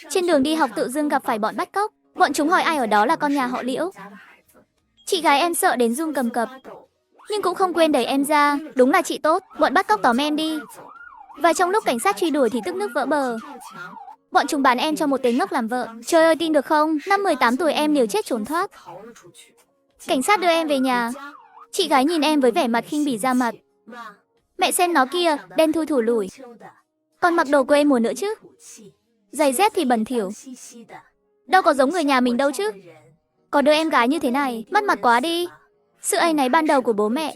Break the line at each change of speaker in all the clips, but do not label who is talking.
Trên đường đi học tự dưng gặp phải bọn bắt cóc. Bọn chúng hỏi ai ở đó là con nhà họ Liễu. Chị gái em sợ đến run cầm cập, nhưng cũng không quên đẩy em ra. Đúng là chị tốt. Bọn bắt cóc tóm em đi. Và trong lúc cảnh sát truy đuổi thì tức nước vỡ bờ. Bọn chúng bán em cho một tên ngốc làm vợ. Trời ơi, tin được không? Năm 18 tuổi em liều chết trốn thoát. Cảnh sát đưa em về nhà. Chị gái nhìn em với vẻ mặt khinh bỉ ra mặt. Mẹ xem nó kia, đen thui thủi lủi. Còn mặc đồ quê mùa nữa chứ. Giày dép thì bẩn thỉu. Đâu có giống người nhà mình đâu chứ. Có đứa em gái như thế này, mất mặt quá đi. Sự áy náy ban đầu của bố mẹ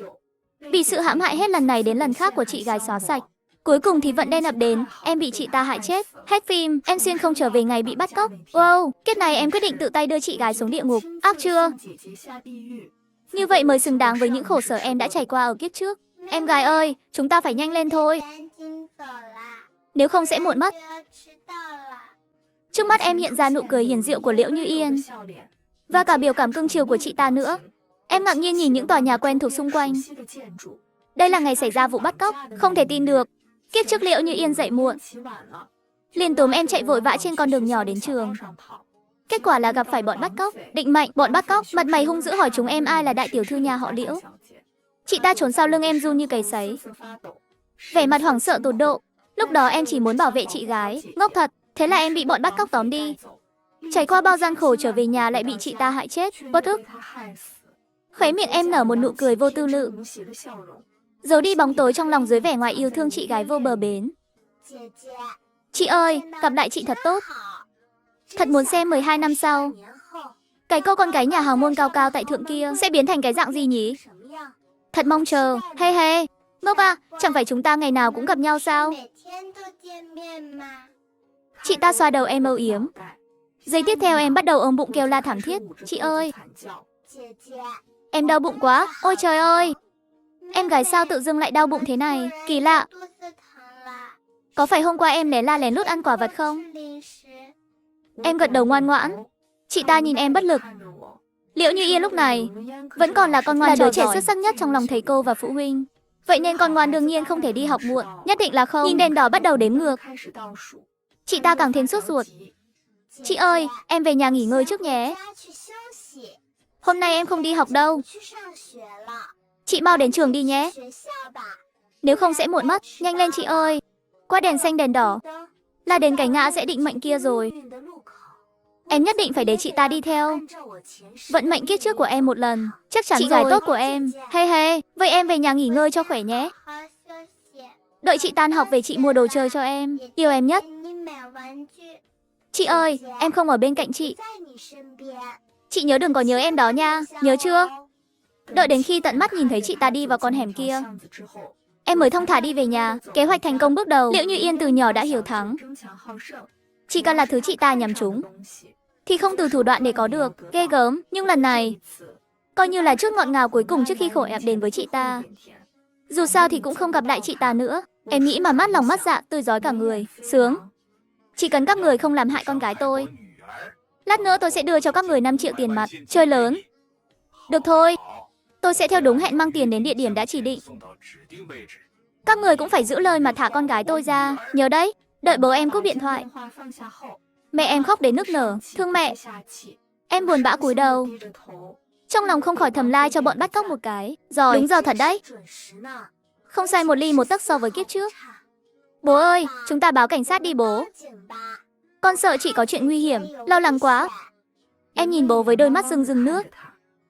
vì sự hãm hại hết lần này đến lần khác của chị gái xóa sạch. Cuối cùng thì vận đen ập đến, em bị chị ta hại chết. Hết phim, em xuyên không trở về ngày bị bắt cóc. Wow, kết này em quyết định tự tay đưa chị gái xuống địa ngục. Ác chưa? Như vậy mới xứng đáng với những khổ sở em đã trải qua ở kiếp trước. Em gái ơi, chúng ta phải nhanh lên thôi. Nếu không sẽ muộn mất. Trước mắt em hiện ra nụ cười hiền diệu của Liễu Như Yên. Và cả biểu cảm cưng chiều của chị ta nữa. Em ngạc nhiên nhìn những tòa nhà quen thuộc xung quanh. Đây là ngày xảy ra vụ bắt cóc, không thể tin được. Kiếp trước Liễu Như Yên dậy muộn, liền túm em chạy vội vã trên con đường nhỏ đến trường. Kết quả là gặp phải bọn bắt cóc. Định mệnh, bọn bắt cóc, mặt mày hung dữ hỏi chúng em ai là đại tiểu thư nhà họ Liễu. Chị ta trốn sau lưng em run như cầy sấy, vẻ mặt hoảng sợ tột độ. Lúc đó em chỉ muốn bảo vệ chị gái, ngốc thật. Thế là em bị bọn bắt cóc tóm đi. Trải qua bao gian khổ trở về nhà lại bị chị ta hại chết, bất ức. Khóe miệng em nở một nụ cười vô tư lự, giấu đi bóng tối trong lòng dưới vẻ ngoài yêu thương chị gái vô bờ bến. Chị ơi, gặp lại chị thật tốt. Thật muốn xem 12 năm sau, cái cô con gái nhà hào môn cao cao tại thượng kia sẽ biến thành cái dạng gì nhỉ? Thật mong chờ. Hey hey, ngốc à, chẳng phải chúng ta ngày nào cũng gặp nhau sao? Chị ta xoa đầu em âu yếm. Giây tiếp theo em bắt đầu ôm bụng kêu la thảm thiết. Chị ơi, em đau bụng quá. Ôi trời ơi, em gái sao tự dưng lại đau bụng thế này? Kỳ lạ. Có phải hôm qua em lén lút ăn quả vật không? Em gật đầu ngoan ngoãn. Chị ta nhìn em bất lực. Liễu Như Yên lúc này vẫn còn là con ngoan, là đứa trẻ xuất sắc nhất trong lòng thầy cô và phụ huynh. Vậy nên con ngoan đương nhiên không thể đi học muộn. Nhất định là không. Nhìn đèn đỏ bắt đầu đếm ngược. Chị ta càng thêm sốt ruột. Chị ơi, em về nhà nghỉ ngơi trước nhé. Hôm nay em không đi học đâu. Chị mau đến trường đi nhé. Nếu không sẽ muộn mất. Nhanh lên chị ơi. Qua đèn xanh đèn đỏ là đến cái ngã sẽ định mệnh kia rồi. Em nhất định phải để chị ta đi theo vận mệnh kiếp trước của em một lần. Chắc chắn chị gái tốt của em. Hey hey, vậy em về nhà nghỉ ngơi cho khỏe nhé. Đợi chị tan học về chị mua đồ chơi cho em. Yêu em nhất. Chị ơi, em không ở bên cạnh chị. Chị nhớ đừng có nhớ em đó nha. Nhớ chưa? Đợi đến khi tận mắt nhìn thấy chị ta đi vào con hẻm kia, em mới thong thả đi về nhà. Kế hoạch thành công bước đầu. Liễu Như Yên từ nhỏ đã hiểu thắng. Chỉ cần là thứ chị ta nhắm trúng thì không từ thủ đoạn để có được. Ghê gớm. Nhưng lần này coi như là chút ngọt ngào cuối cùng trước khi khổ ập đến với chị ta. Dù sao thì cũng không gặp lại chị ta nữa. Em nghĩ mà mát lòng mát dạ, tươi rói cả người. Sướng. Chỉ cần các người không làm hại con gái tôi, lát nữa tôi sẽ đưa cho các người 5 triệu tiền mặt. Chơi lớn. Được thôi, tôi sẽ theo đúng hẹn mang tiền đến địa điểm đã chỉ định. Các người cũng phải giữ lời mà thả con gái tôi ra. Nhớ đấy. Đợi bố em cúp điện thoại. Mẹ em khóc đến nức nở. Thương mẹ. Em buồn bã cúi đầu. Trong lòng không khỏi thầm lai cho bọn bắt cóc một cái. Rồi, đúng giờ thật đấy. Không sai một ly một tấc so với kiếp trước. Bố ơi, chúng ta báo cảnh sát đi bố. Con sợ chị có chuyện nguy hiểm, lo lắng quá. Em nhìn bố với đôi mắt rưng rưng nước.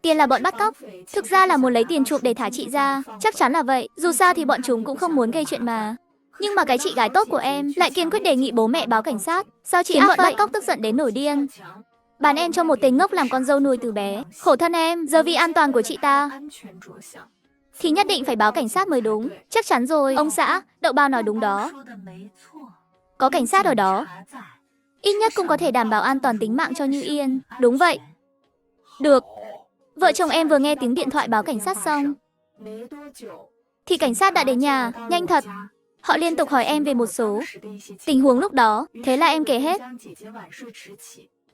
Tiền là bọn bắt cóc, thực ra là muốn lấy tiền chuộc để thả chị ra. Chắc chắn là vậy, dù sao thì bọn chúng cũng không muốn gây chuyện mà. Nhưng mà cái chị gái tốt của em lại kiên quyết đề nghị bố mẹ báo cảnh sát. Sao chị khiến bọn bắt cóc tức giận đến nổi điên, bán em cho một tên ngốc làm con dâu nuôi từ bé. Khổ thân em, giờ vì an toàn của chị ta thì nhất định phải báo cảnh sát mới đúng. Chắc chắn rồi, ông xã, Đậu Bao nói đúng đó. Có cảnh sát ở đó, ít nhất cũng có thể đảm bảo an toàn tính mạng cho Như Yên. Đúng vậy. Được. Vợ chồng em vừa nghe tiếng điện thoại báo cảnh sát xong thì cảnh sát đã đến nhà, nhanh thật. Họ liên tục hỏi em về một số tình huống lúc đó, thế là em kể hết.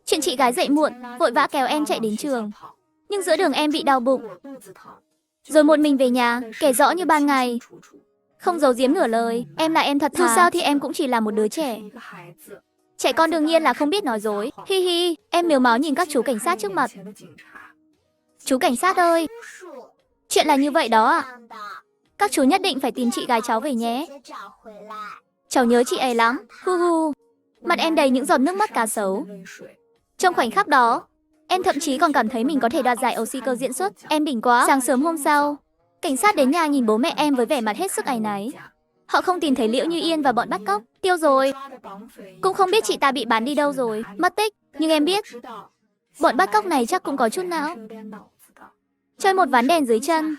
Chuyện chị gái dậy muộn, vội vã kéo em chạy đến trường. Nhưng giữa đường em bị đau bụng. Rồi một mình về nhà, kể rõ như ban ngày. Không giấu giếm nửa lời, em là em thật thà. Dù sao thì em cũng chỉ là một đứa trẻ. Trẻ con đương nhiên là không biết nói dối. Hi hi, em mếu máu nhìn các chú cảnh sát trước mặt. Chú cảnh sát ơi, chuyện là như vậy đó ạ. Các chú nhất định phải tìm chị gái cháu về nhé. Cháu nhớ chị ấy lắm. Hu hu. Mặt em đầy những giọt nước mắt cá sấu. Trong khoảnh khắc đó, em thậm chí còn cảm thấy mình có thể đoạt giải Oscar diễn xuất. Em đỉnh quá. Sáng sớm hôm sau, cảnh sát đến nhà nhìn bố mẹ em với vẻ mặt hết sức áy náy. Họ không tìm thấy Liễu Như Yên và bọn bắt cóc. Tiêu rồi. Cũng không biết chị ta bị bán đi đâu rồi. Mất tích. Nhưng em biết, bọn bắt cóc này chắc cũng có chút não. Chơi một ván đèn dưới chân.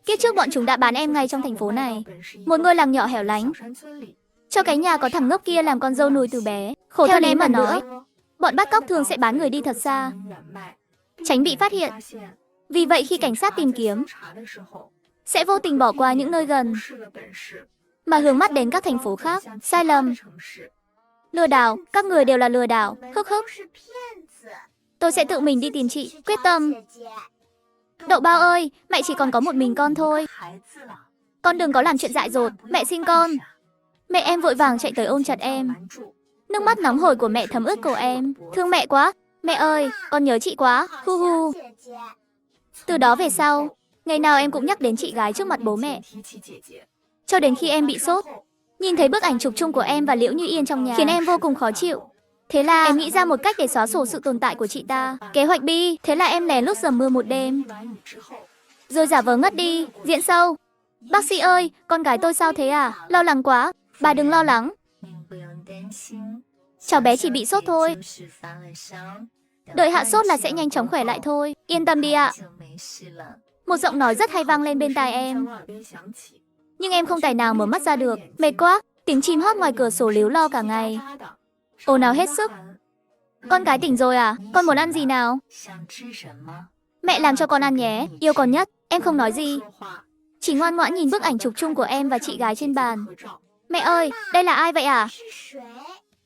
Kiếp trước bọn chúng đã bán em ngay trong thành phố này. Một ngôi làng nhỏ hẻo lánh. Cho cái nhà có thằng ngốc kia làm con dâu nuôi từ bé. Khổ thân em mà nói. Bọn bắt cóc thường sẽ bán người đi thật xa, tránh bị phát hiện. Vì vậy khi cảnh sát tìm kiếm, sẽ vô tình bỏ qua những nơi gần, mà hướng mắt đến các thành phố khác. Sai lầm. Lừa đảo, các người đều là lừa đảo. Hức hức. Tôi sẽ tự mình đi tìm chị, quyết tâm. Đậu bao ơi, mẹ chỉ còn có một mình con thôi. Con đừng có làm chuyện dại dột, mẹ sinh con. Mẹ em vội vàng chạy tới ôm chặt em. Nước mắt nóng hổi của mẹ thấm ướt cổ em. Thương mẹ quá. Mẹ ơi, con nhớ chị quá. Hu hu. Từ đó về sau, ngày nào em cũng nhắc đến chị gái trước mặt bố mẹ. Cho đến khi em bị sốt, nhìn thấy bức ảnh chụp chung của em và Liễu Như Yên trong nhà, khiến em vô cùng khó chịu. Thế là em nghĩ ra một cách để xóa sổ sự tồn tại của chị ta. Kế hoạch Bi. Thế là em lén lút dầm mưa một đêm, rồi giả vờ ngất đi, diễn sâu. Bác sĩ ơi, con gái tôi sao thế à? Lo lắng quá. Bà đừng lo lắng. Cháu bé chỉ bị sốt thôi. Đợi hạ sốt là sẽ nhanh chóng khỏe lại thôi. Yên tâm đi ạ. Một giọng nói rất hay vang lên bên tai em. Nhưng em không tài nào mở mắt ra được. Mệt quá. Tiếng chim hót ngoài cửa sổ líu lo cả ngày. Ồn ào hết sức. Con gái tỉnh rồi à? Con muốn ăn gì nào? Mẹ làm cho con ăn nhé. Yêu con nhất. Em không nói gì, chỉ ngoan ngoãn nhìn bức ảnh chụp chung của em và chị gái trên bàn. Mẹ ơi, đây là ai vậy à?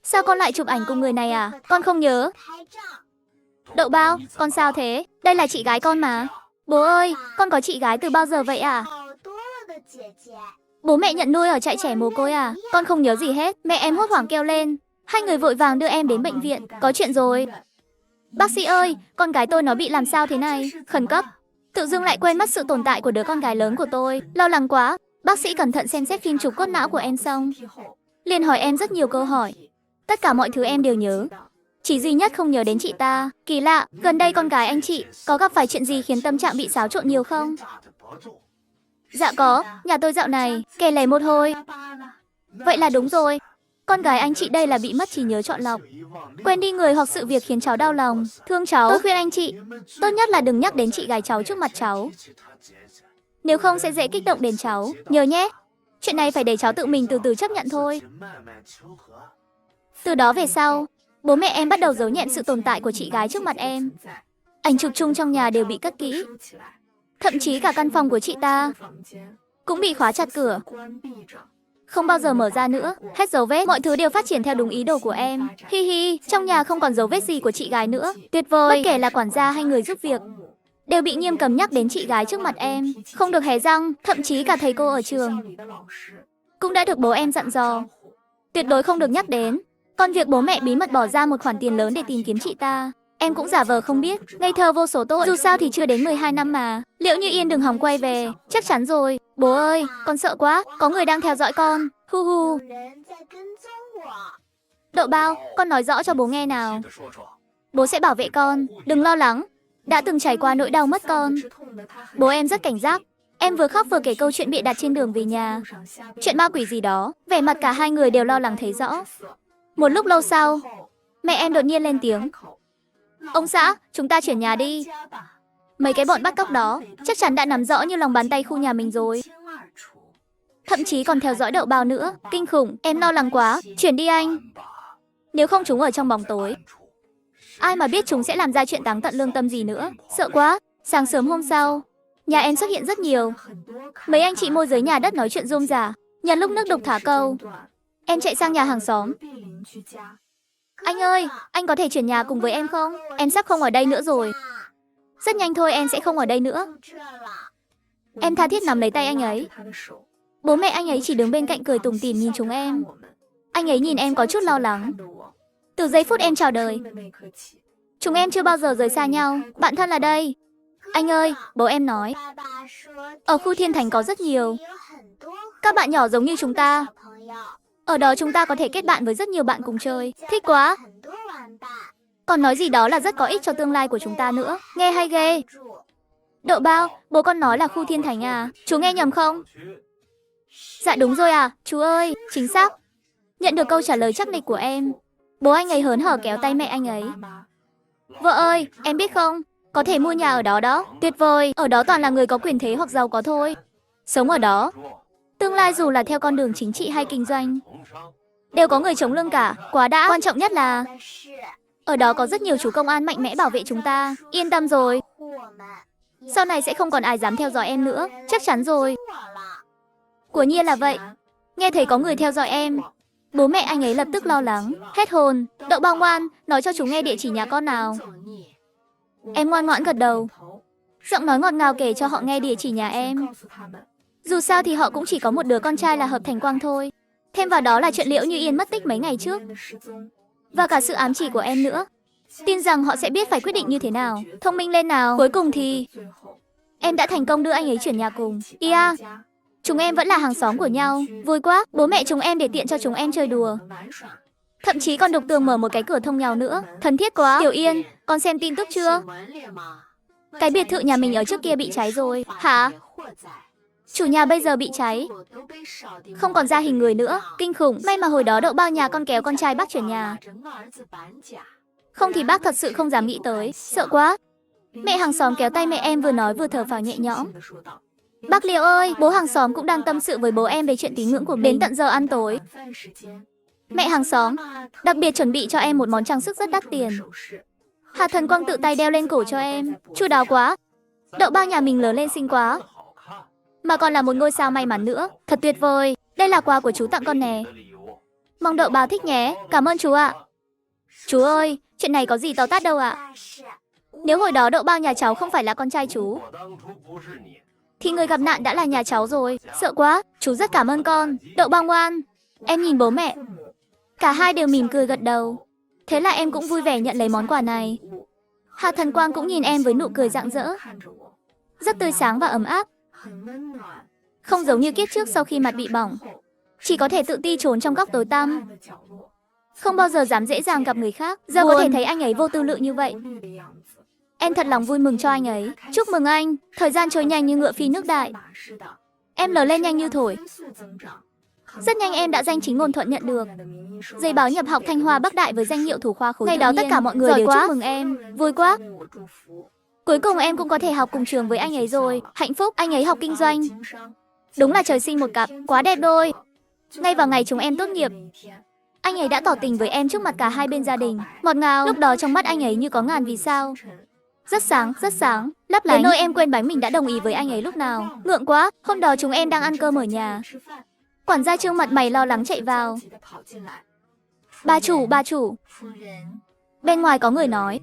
Sao con lại chụp ảnh cùng người này à? Con không nhớ. Đậu bao, con sao thế? Đây là chị gái con mà. Bố ơi, con có chị gái từ bao giờ vậy à? Bố mẹ nhận nuôi ở trại trẻ mồ côi à? Con không nhớ gì hết. Mẹ em hốt hoảng kêu lên. Hai người vội vàng đưa em đến bệnh viện. Có chuyện rồi. Bác sĩ ơi, con gái tôi nó bị làm sao thế này? Khẩn cấp. Tự dưng lại quên mất sự tồn tại của đứa con gái lớn của tôi. Lo lắng quá. Bác sĩ cẩn thận xem xét phim chụp cốt não của em xong, liền hỏi em rất nhiều câu hỏi. Tất cả mọi thứ em đều nhớ, chỉ duy nhất không nhớ đến chị ta. Kỳ lạ, gần đây con gái anh chị có gặp phải chuyện gì khiến tâm trạng bị xáo trộn nhiều không? Dạ có, nhà tôi dạo này kể lể một hồi. Vậy là đúng rồi. Con gái anh chị đây là bị mất trí nhớ chọn lọc, quên đi người hoặc sự việc khiến cháu đau lòng, thương cháu. Tôi khuyên anh chị, tốt nhất là đừng nhắc đến chị gái cháu trước mặt cháu. Nếu không sẽ dễ kích động đến cháu. Nhớ nhé, chuyện này phải để cháu tự mình từ từ chấp nhận thôi. Từ đó về sau, bố mẹ em bắt đầu giấu nhẹm sự tồn tại của chị gái trước mặt em. Ảnh chụp chung trong nhà đều bị cất kỹ. Thậm chí cả căn phòng của chị ta cũng bị khóa chặt cửa, không bao giờ mở ra nữa. Hết dấu vết, mọi thứ đều phát triển theo đúng ý đồ của em. Hi hi, trong nhà không còn dấu vết gì của chị gái nữa. Tuyệt vời. Bất kể là quản gia hay người giúp việc đều bị nghiêm cấm nhắc đến chị gái trước mặt em. Không được hé răng, thậm chí cả thầy cô ở trường cũng đã được bố em dặn dò, tuyệt đối không được nhắc đến. Còn việc bố mẹ bí mật bỏ ra một khoản tiền lớn để tìm kiếm chị ta, em cũng giả vờ không biết, ngây thơ vô số tội. Dù sao thì chưa đến 12 năm mà. Liễu Như Yên đừng hòng quay về. Chắc chắn rồi. Bố ơi, con sợ quá, có người đang theo dõi con. Hu hu. Đậu bao, con nói rõ cho bố nghe nào. Bố sẽ bảo vệ con, đừng lo lắng. Đã từng trải qua nỗi đau mất con, bố em rất cảnh giác. Em vừa khóc vừa kể câu chuyện bịa đặt trên đường về nhà, chuyện ma quỷ gì đó. Vẻ mặt cả hai người đều lo lắng thấy rõ. Một lúc lâu sau, mẹ em đột nhiên lên tiếng. Ông xã, chúng ta chuyển nhà đi. Mấy cái bọn bắt cóc đó chắc chắn đã nắm rõ như lòng bàn tay khu nhà mình rồi. Thậm chí còn theo dõi đậu bao nữa. Kinh khủng, em lo lắng quá. Chuyển đi anh. Nếu không chúng ở trong bóng tối, ai mà biết chúng sẽ làm ra chuyện táng tận lương tâm gì nữa. Sợ quá. Sáng sớm hôm sau, nhà em xuất hiện rất nhiều mấy anh chị môi giới nhà đất nói chuyện rôm rả. Nhân lúc nước đục thả câu, em chạy sang nhà hàng xóm. Anh ơi, anh có thể chuyển nhà cùng với em không? Em sắp không ở đây nữa rồi. Rất nhanh thôi, em sẽ không ở đây nữa. Em tha thiết nắm lấy tay anh ấy. Bố mẹ anh ấy chỉ đứng bên cạnh cười tủm tỉm nhìn chúng em. Anh ấy nhìn em có chút lo lắng. Từ giây phút em chào đời, chúng em chưa bao giờ rời xa nhau. Bạn thân là đây. Anh ơi, bố em nói, ở khu thiên thành có rất nhiều các bạn nhỏ giống như chúng ta. Ở đó chúng ta có thể kết bạn với rất nhiều bạn cùng chơi. Thích quá. Còn nói gì đó là rất có ích cho tương lai của chúng ta nữa. Nghe hay ghê. Đậu bao, bố con nói là khu thiên thành à? Chú nghe nhầm không? Dạ đúng rồi à, chú ơi, chính xác. Nhận được câu trả lời chắc nịch của em. Bố anh ấy hớn hở kéo tay mẹ anh ấy. Vợ ơi, em biết không? Có thể mua nhà ở đó đó. Tuyệt vời, ở đó toàn là người có quyền thế hoặc giàu có thôi. Sống ở đó, tương lai dù là theo con đường chính trị hay kinh doanh, đều có người chống lưng cả. Quá đã. Quan trọng nhất là ở đó có rất nhiều chú công an mạnh mẽ bảo vệ chúng ta. Yên tâm rồi. Sau này sẽ không còn ai dám theo dõi em nữa. Chắc chắn rồi. Quả nhiên là vậy. Nghe thấy có người theo dõi em, bố mẹ anh ấy lập tức lo lắng, hết hồn. Đậu bao ngoan, nói cho chúng nghe địa chỉ nhà con nào. Em ngoan ngoãn gật đầu. Giọng nói ngọt ngào kể cho họ nghe địa chỉ nhà em. Dù sao thì họ cũng chỉ có một đứa con trai là Hợp Thành Quang thôi. Thêm vào đó là chuyện Liễu Như Yên mất tích mấy ngày trước. Và cả sự ám chỉ của em nữa. Tin rằng họ sẽ biết phải quyết định như thế nào. Thông minh lên nào. Cuối cùng thì em đã thành công đưa anh ấy chuyển nhà cùng. Ia, chúng em vẫn là hàng xóm của nhau. Vui quá, bố mẹ chúng em để tiện cho chúng em chơi đùa. Thậm chí còn đục tường mở một cái cửa thông nhau nữa. Thân thiết quá. Tiểu Yên, con xem tin tức chưa? Cái biệt thự nhà mình ở trước kia bị cháy rồi. Hả? Chủ nhà bây giờ bị cháy. Không còn ra hình người nữa. Kinh khủng. May mà hồi đó Đậu bao nhà con kéo con trai bác chuyển nhà. Không thì bác thật sự không dám nghĩ tới. Sợ quá. Mẹ hàng xóm kéo tay mẹ em vừa nói vừa thở phào nhẹ nhõm. Bác Liễu ơi, bố hàng xóm cũng đang tâm sự với bố em về chuyện tín ngưỡng của mình. Đến tận giờ ăn tối, mẹ hàng xóm đặc biệt chuẩn bị cho em một món trang sức rất đắt tiền. Hà Thần Quang tự tay đeo lên cổ cho em. Chu đáo quá. Đậu bao nhà mình lớn lên xinh quá. Mà còn là một ngôi sao may mắn nữa. Thật tuyệt vời. Đây là quà của chú tặng con nè. Mong Đậu bao thích nhé. Cảm ơn chú ạ. Chú ơi, chuyện này có gì to tát đâu ạ. Nếu hồi đó Đậu bao nhà cháu không phải là con trai chú, thì người gặp nạn đã là nhà cháu rồi. Sợ quá. Chú rất cảm ơn con. Đậu bao ngoan. Em nhìn bố mẹ. Cả hai đều mỉm cười gật đầu. Thế là em cũng vui vẻ nhận lấy món quà này. Hà Thần Quang cũng nhìn em với nụ cười rạng rỡ. Rất tươi sáng và ấm áp. Không giống như kiếp trước sau khi mặt bị bỏng, chỉ có thể tự ti trốn trong góc tối tăm, không bao giờ dám dễ dàng gặp người khác. Giờ có thể thấy anh ấy vô tư lự như vậy. Em thật lòng vui mừng cho anh ấy. Chúc mừng anh. Thời gian trôi nhanh như ngựa phi nước đại. Em lớn lên nhanh như thổi. Rất nhanh em đã danh chính ngôn thuận nhận được giấy báo nhập học Thanh Hoa Bắc Đại với danh hiệu thủ khoa khối. Ngày đó tất cả mọi người đều chúc mừng em. Vui quá. Cuối cùng em cũng có thể học cùng trường với anh ấy rồi. Hạnh phúc. Anh ấy học kinh doanh. Đúng là trời sinh một cặp. Quá đẹp đôi. Ngay vào ngày chúng em tốt nghiệp, anh ấy đã tỏ tình với em trước mặt cả hai bên gia đình. Ngọt ngào. Lúc đó trong mắt anh ấy như có ngàn vì sao. Rất sáng, lấp lánh. Đến nỗi em quên bánh mình đã đồng ý với anh ấy lúc nào. Ngượng quá. Hôm đó chúng em đang ăn cơm ở nhà. Quản gia Trương mặt mày lo lắng chạy vào. Bà chủ. Bên ngoài có người nói.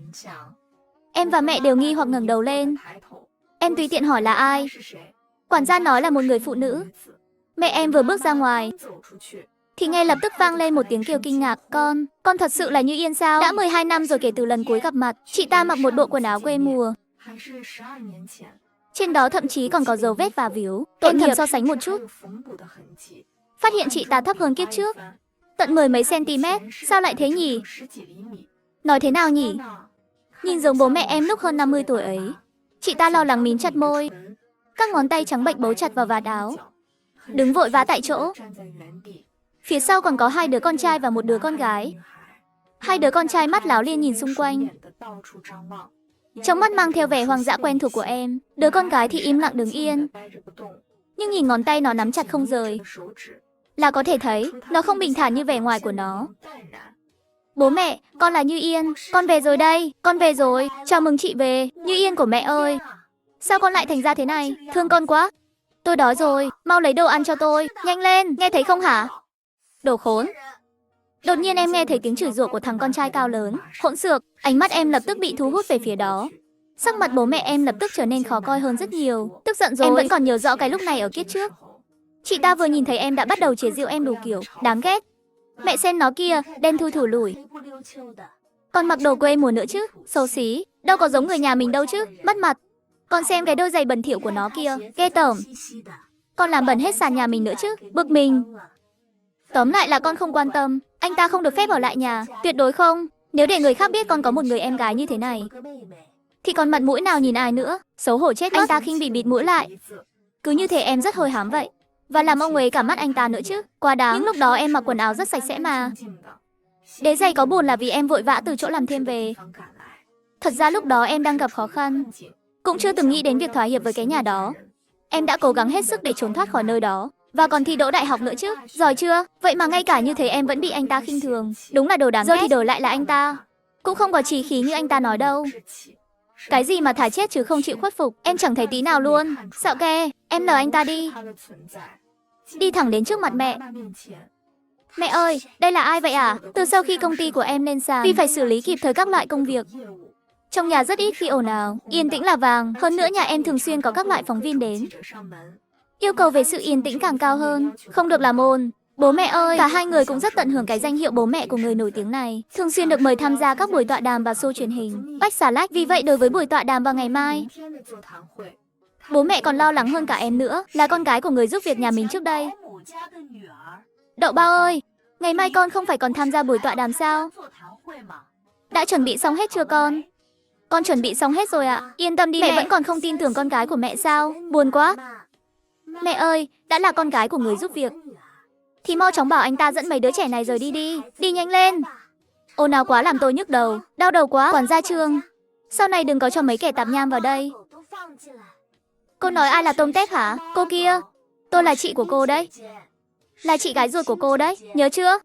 Em và mẹ đều nghi hoặc ngẩng đầu lên. Em tùy tiện hỏi là ai. Quản gia nói là một người phụ nữ. Mẹ em vừa bước ra ngoài thì nghe lập tức vang lên một tiếng kêu kinh ngạc. Con thật sự là Như Yên sao? Đã 12 năm rồi kể từ lần cuối gặp mặt. Chị ta mặc một bộ quần áo quê mùa. Trên đó thậm chí còn có dấu vết và víu. Em thầm so sánh một chút, phát hiện chị ta thấp hơn kiếp trước tận 10 mấy cm. Sao lại thế nhỉ? Nói thế nào nhỉ? Nhìn giống bố mẹ em lúc hơn 50 tuổi ấy. Chị ta lo lắng mím chặt môi, các ngón tay trắng bệch bấu chặt vào vạt áo, đứng vội vã tại chỗ. Phía sau còn có hai đứa con trai và một đứa con gái. Hai đứa con trai mắt láo liên nhìn xung quanh, trong mắt mang theo vẻ hoang dã quen thuộc của em. Đứa con gái thì im lặng đứng yên, nhưng nhìn ngón tay nó nắm chặt không rời là có thể thấy nó không bình thản như vẻ ngoài của nó. Bố mẹ, con là Như Yên. Con về rồi đây. Con về rồi. Chào mừng chị về. Như Yên của mẹ ơi. Sao con lại thành ra thế này? Thương con quá. Tôi đói rồi. Mau lấy đồ ăn cho tôi. Nhanh lên. Nghe thấy không hả? Đồ khốn. Đột nhiên em nghe thấy tiếng chửi rủa của thằng con trai cao lớn. Hỗn xược. Ánh mắt em lập tức bị thu hút về phía đó. Sắc mặt bố mẹ em lập tức trở nên khó coi hơn rất nhiều. Tức giận rồi. Em vẫn còn nhớ rõ cái lúc này ở kiếp trước. Chị ta vừa nhìn thấy em đã bắt đầu chế giễu em đủ kiểu. Đáng ghét. Mẹ xem nó kia, đen thui thủi lủi. Còn mặc đồ quê mùa nữa chứ, xấu xí, đâu có giống người nhà mình đâu chứ, mất mặt. Con xem cái đôi giày bẩn thỉu của nó kia, ghê tởm. Con làm bẩn hết sàn nhà mình nữa chứ, bực mình. Tóm lại là con không quan tâm, anh ta không được phép ở lại nhà, tuyệt đối không. Nếu để người khác biết con có một người em gái như thế này, thì còn mặt mũi nào nhìn ai nữa, xấu hổ chết mất. Anh ta khinh bịt mũi lại. Cứ như thế em rất hôi hám vậy. Và làm ông ấy cả mắt anh ta nữa chứ, quá đáng. Nhưng lúc đó em mặc quần áo rất sạch sẽ mà. Đế giày có buồn là vì em vội vã từ chỗ làm thêm về. Thật ra lúc đó em đang gặp khó khăn, cũng chưa từng nghĩ đến việc thỏa hiệp với cái nhà đó. Em đã cố gắng hết sức để trốn thoát khỏi nơi đó. Và còn thi đỗ đại học nữa chứ, giỏi chưa? Vậy mà ngay cả như thế em vẫn bị anh ta khinh thường. Đúng là đồ đáng ghét. Giờ thì đổi lại là anh ta cũng không có chí khí như anh ta nói đâu. Cái gì mà thà chết chứ không chịu khuất phục, em chẳng thấy tí nào luôn. Sợ ke, em lờ anh ta đi. Đi thẳng đến trước mặt mẹ. Mẹ ơi, đây là ai vậy à? Từ sau khi công ty của em lên sàn, vì phải xử lý kịp thời các loại công việc, trong nhà rất ít khi ồn ào, yên tĩnh là vàng. Hơn nữa nhà em thường xuyên có các loại phóng viên đến. Yêu cầu về sự yên tĩnh càng cao hơn, không được làm ồn. Bố mẹ ơi, cả hai người cũng rất tận hưởng cái danh hiệu bố mẹ của người nổi tiếng này. Thường xuyên được mời tham gia các buổi tọa đàm và show truyền hình. Bách xà lách, vì vậy đối với buổi tọa đàm vào ngày mai, bố mẹ còn lo lắng hơn cả em nữa, là con gái của người giúp việc nhà mình trước đây. Đậu bao ơi, ngày mai con không phải còn tham gia buổi tọa đàm sao? Đã chuẩn bị xong hết chưa con? Con chuẩn bị xong hết rồi ạ. Yên tâm đi mẹ vẫn còn không tin tưởng con gái của mẹ sao? Buồn quá. Mẹ ơi, đã là con gái của người giúp việc thì mau chóng bảo anh ta dẫn mấy đứa trẻ này rời đi đi. Đi nhanh lên. Ồn ào quá làm tôi nhức đầu. Đau đầu quá. Quản gia Trương, sau này đừng có cho mấy kẻ tạp nham vào đây. Cô nói ai là tôm tép hả? Cô kia. Tôi là chị của cô đấy. Là chị gái ruột của cô đấy. Nhớ chưa?